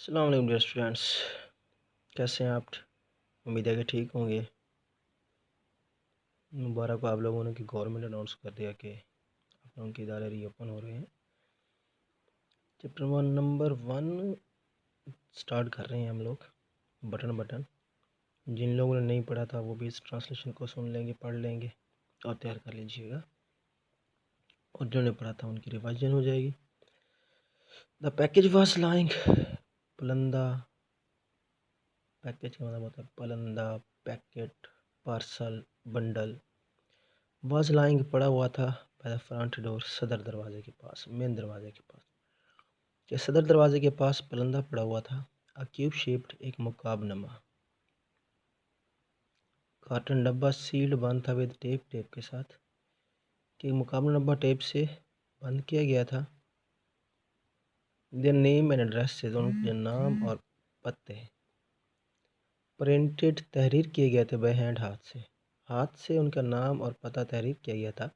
अस्सलाम वालेकुम dear students, कैसे हैं आप? उम्मीद है कि ठीक होंगे। मुबारक हो आप लोगों ने कि गवर्नमेंट अनाउंस कर दिया कि आप लोगों के इदारे रीओपन हो रहे हैं। चैप्टर 1 नंबर 1 स्टार्ट कर रहे हैं हम लोग। बटन जिन लोगों ने नहीं पढ़ा था वो भी इस ट्रांसलेशन को सुन लेंगे, पढ़ लेंगे और तैयार कर लीजिएगा, और जिन्होंने पढ़ा था उनकी रिवाइजन हो जाएगी। द पैकेज वाज लाइंग पलंदा। पैकेज का मतलब होता है पलंदा, packet, parcel, bundle. Was lying पड़ा हुआ था बाय द फ्रंट डोर, सदर दरवाजे के पास, मेन दरवाजे के पास। कि सदर दरवाजे के पास पलंदा पड़ा हुआ था। अ क्यूब शेप्ड, एक मुकाब नमा कार्टन डब्बा, सील्ड बंद था विद टेप के साथ, कि मुकाब नमा टेप से बंद किया गया था। देयर नेम एंड एड्रेस से, उनके नाम और पत्ते प्रिंटेड, तहरीर किए गए थे बाय हैंड, हाथ से उनका नाम और पता तहरीर किया गया था।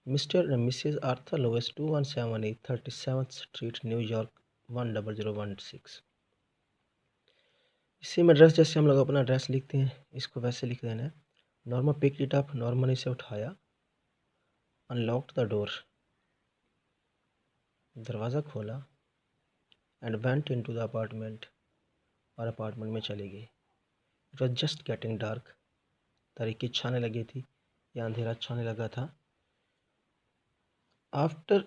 Mister and Mrs Arthur लोवेस, 2178 37th street, New York 10016। इसी में एड्रेस, जैसे हम लोग अपना एड्रेस लिखते हैं इसको वैसे लिख देना है। Norma picked it up, Norma ने इसे उठाया। अनलॉक्ड द डोर, दरवाज़ा खोला। And went into the apartment, और अपार्टमेंट में चली गई। It was just getting dark, तारीकी छाने लगी थी या अंधेरा छाने लगा था। After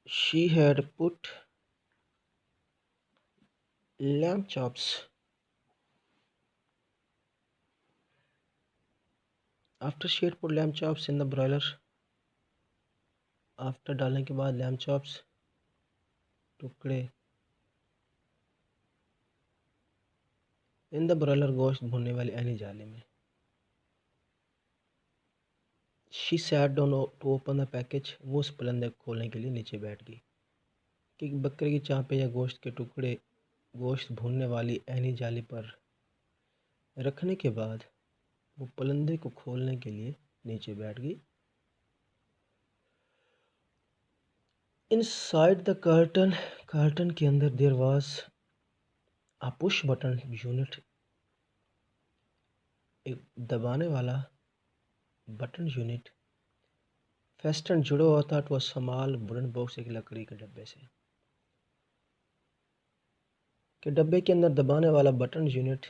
she had put lamb chops, after she had put lamb chops in the broiler, after डालने के बाद लैम्प चॉप्स, टुकड़े, इन द ब्रॉयलर, गोश्त भूनने वाली ऐनी जाली में। She sat down to open the package, वो उस पलंदे को खोलने के लिए नीचे बैठ गई। कि बकरे की चाँपे या गोश्त के टुकड़े गोश्त भूनने वाली ऐनी जाली पर रखने के बाद वो पलंदे को खोलने के लिए नीचे बैठ गई। इनसाइड द कर्टन, कर्टन के अंदर there was a push button unit, एक दबाने वाला बटन यूनिट। फेस्टन, जुड़ा हुआ था to a small wooden box, एक लकड़ी के डब्बे से। कि डब्बे के अंदर दबाने वाला बटन यूनिट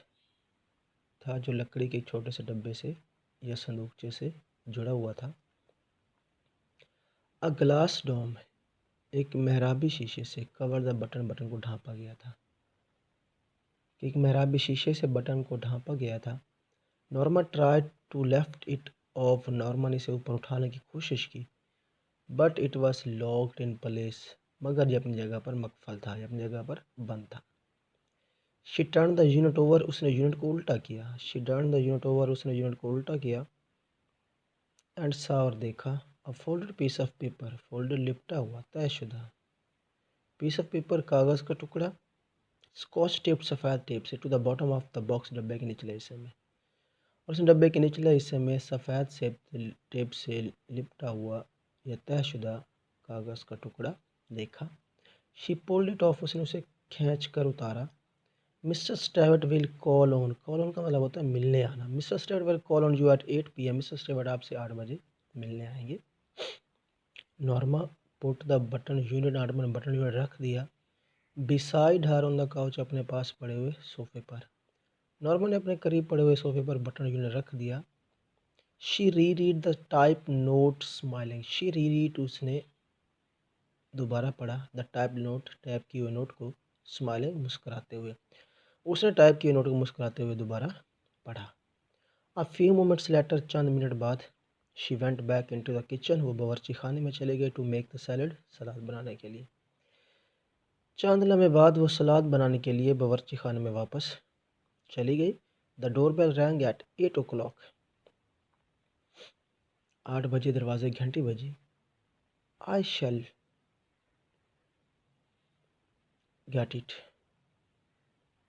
था जो लकड़ी के छोटे से डब्बे से या संदूकचे से जुड़ा हुआ था। अ ग्लास डोम, एक मेहराबी शीशे से, कवर द बटन, बटन को ढांपा गया था। कि एक मेहराबी शीशे से बटन को ढांपा गया था। Norma try to left it off, Norma ने इसे ऊपर उठाने की कोशिश की। But it was locked in place, मगर ये अपनी जगह पर मकफल था, ये अपनी जगह पर बंद था। She turn the unit over, उसने यूनिट को उल्टा किया। She turn the unit over, उसने यूनिट को उल्टा किया। एंड सा, और देखा। A folded piece of paper, folded लिपटा हुआ, तयशुदा पीस ऑफ पेपर, कागज़ का टुकड़ा। स्कॉच टेप, सफ़ेद टेप से, to the bottom of the box, डब्बे के निचले हिस्से में। और उसने डब्बे के निचले हिस्से में सफ़ेद से टेप से लिपटा हुआ या तयशुदा कागज़ का टुकड़ा देखा। शी पुल्ड इट ऑफ, उसने उसे खींच कर उतारा। Mister Stewart will call on, call on का मतलब होता है मिलने आना। Mister Stewart will call on you at 8 PM, mister Stewart आपसे 8 बजे मिलने आएंगे। Norma put the button unit, Norma ने बटन यूनिट रख दिया। Beside her on the couch, अपने पास पड़े हुए सोफे पर। नॉर्मा ने अपने करीब पड़े हुए सोफे पर बटन यूनिट रख दिया। शी री read the type note smiling, she री रीड, उसने दोबारा पढ़ा। द टाइप नोट, टाइप किए हुए नोट को, स्माइलिंग, मुस्कुराते हुए। उसने टाइप किए नोट को मुस्कुराते हुए दोबारा पढ़ा। अ फ्यू मोमेंट्स लेटर, चंद मिनट बाद। She went back into the kitchen, वो बावर्ची खाने में चले गए। टू मेक द सैलड, सलाद बनाने के लिए। चंद लम्हे बाद वो सलाद बनाने के लिए बावर्ची खाने में वापस चली गई। The door bell rang at 8 o'clock, 8 बजे दरवाजे की घंटी बजी। आई शैल गेट इट,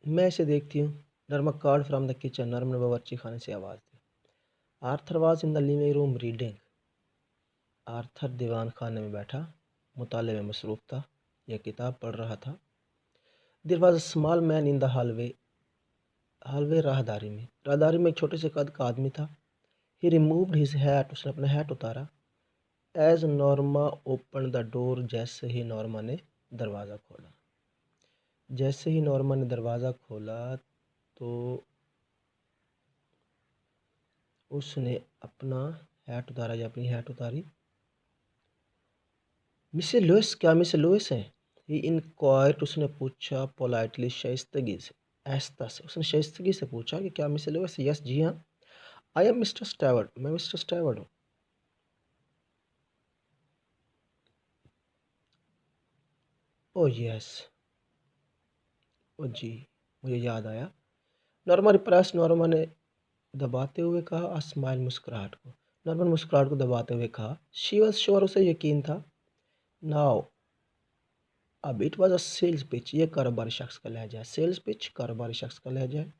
मैं इसे देखती हूँ। Norma called from the kitchen, Norma ने बावर्ची खाने से आवाज़ दी। Arthur was in the living room reading, Arthur दीवान खाने में बैठा मुताले में मसरूफ़ था या किताब पढ़ रहा था। There was a small man in the hallway. Hallway राहदारी में एक छोटे से कद का आदमी था। ही रिमूव्ड हिज हैट, उसने अपना हैट उतारा। As Norma open the door, जैसे ही नॉर्मा ने दरवाज़ा खोला। जैसे ही नॉर्मा ने दरवाज़ा खोला तो उसने अपना हैट उतारा या अपनी हैट उतारी। मिसेस लुइस, क्या मिसेस लुइस हैं? ही इनक्वायर्ड, उसने पूछा पोलाइटली, शाइस्तगी से, आहिस्ता से उसने शाइस्तगी से पूछा कि क्या मिसेस लुइस? यस, जी हाँ। आई एम मिस्टर स्टैवर्ड, मैं मिस्टर स्टैवर्ड हूँ। ओ यस, ओ जी, मुझे याद आया। नॉर्मा रिप्रेस, नॉर्मा ने दबाते हुए कहा। आ स्माइल, मुस्कुराहट को, नॉर्मा ने मुस्कुराहट को दबाते हुए कहा। शी वॉज श्योर, उसे यकीन था। नाउ, अब it was a sales pitch, ये कारोबारी शख्स का लहजा है। सेल्स पिच कारोबारी शख्स का लहजा है।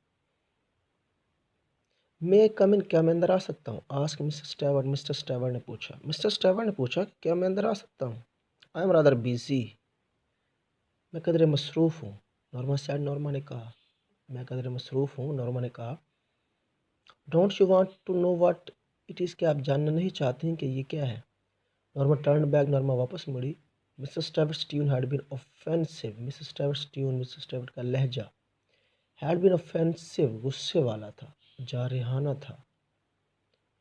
मैं कम इन, क्या मैं अंदर आ सकता हूँ? आस्क मिस्टर स्टैवर्ड, मिस्टर स्टैवर्ड ने पूछा। मिस्टर स्टैवर्ड ने पूछा कि क्या मैं अंदर आ सकता हूँ? आई एम रादर बिजी, मैं कदरे मसरूफ़ हूँ। नॉर्मा सैड, नॉर्मा ने कहा। मैं कदरे मसरूफ़ हूँ, नॉर्मा ने कहा। Don't you want to know what it is, क्या आप जानना नहीं चाहते हैं कि ये क्या है? नॉर्मा टर्न बैक, नॉर्मा वापस मुड़ी। Mister Steward's tune had been offensive, mister Steward's tune, mister Steward का लहजा हैड बीन ऑफेंसिव, गुस्से वाला था, जारहाना था।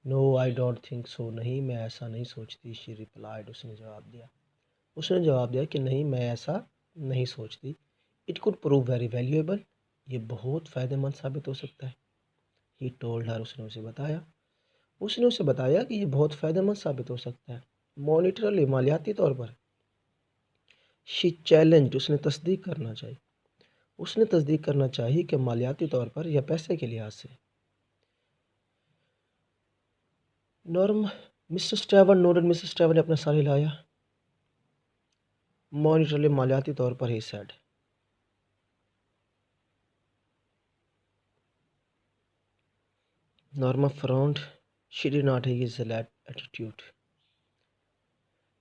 No I don't think so, नहीं मैं ऐसा नहीं सोचती। शी रिप्लाइड, उसने जवाब दिया। उसने जवाब दिया कि नहीं मैं ऐसा नहीं सोचती। It could prove very valuable, ये बहुत फ़ायदेमंद साबित हो सकता है। ही टोल्ड हर, उसने उसे बताया। उसने उसे बताया कि ये बहुत फ़ायदेमंद साबित हो सकता है। मॉनिटरली, मालियाती तौर पर। शी चैलेंज, उसने तस्दीक करना चाहिए। उसने तस्दीक करना चाहिए कि मालियाती तौर पर या पैसे के लिहाज से। Norm, mister Stewart nodded, mister Stewart ने अपना सर हिलाया। मॉनिटरली, मालियाती तौर पर, he said. Norma frowned, she did not have his attitude.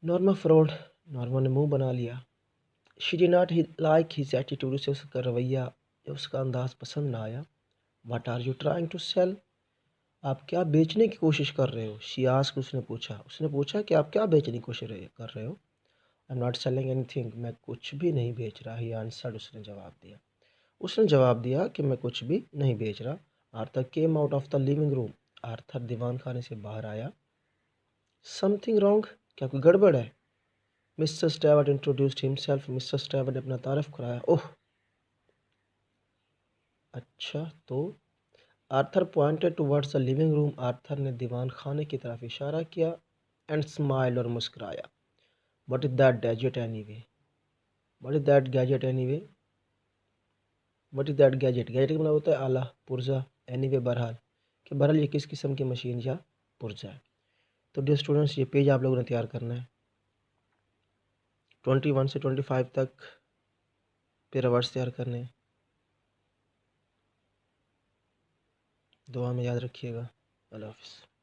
Norma frowned, Norma ने मुंह बना लिया। She did not like his attitude, उसे उसका रवैया या उसका अंदाज पसंद ना आया। What are you trying to sell, आप क्या बेचने की कोशिश कर रहे हो? शी आस्क्ड, उसने पूछा कि आप क्या बेचने की कोशिश कर रहे हो? I am not selling anything, मैं कुछ भी नहीं बेच रहा। ही आंसर्ड, उसने जवाब दिया कि मैं कुछ भी नहीं बेच रहा। Arthur came out of the living room, Arthur दीवान खाने से बाहर आया। समथिंग रॉन्ग, क्या कोई गड़बड़ है? Mister स्टैवर्ड introduced himself, mister Stewart ने अपना तारफ़ कराया। ओह अच्छा, तो Arthur pointed towards the living room, Arthur ने दीवान खाने की तरफ इशारा किया। एंड स्माइल, और मुस्कुराया। What is that gadget anyway, what is that gadget anyway, what is that gadget, gadget का मतलब होता है आला, पुर्जा। एनीवे, बहरहाल, कि बहरहाल ये किस किस्म की मशीन या पुर्जा है। तो डियर स्टूडेंट्स, ये पेज आप लोगों ने तैयार करना है। 21 से 25 तक पेरा वर्ड्स तैयार करने हैं। दुआ में याद रखिएगा। अल्लाह हाफ़िज़।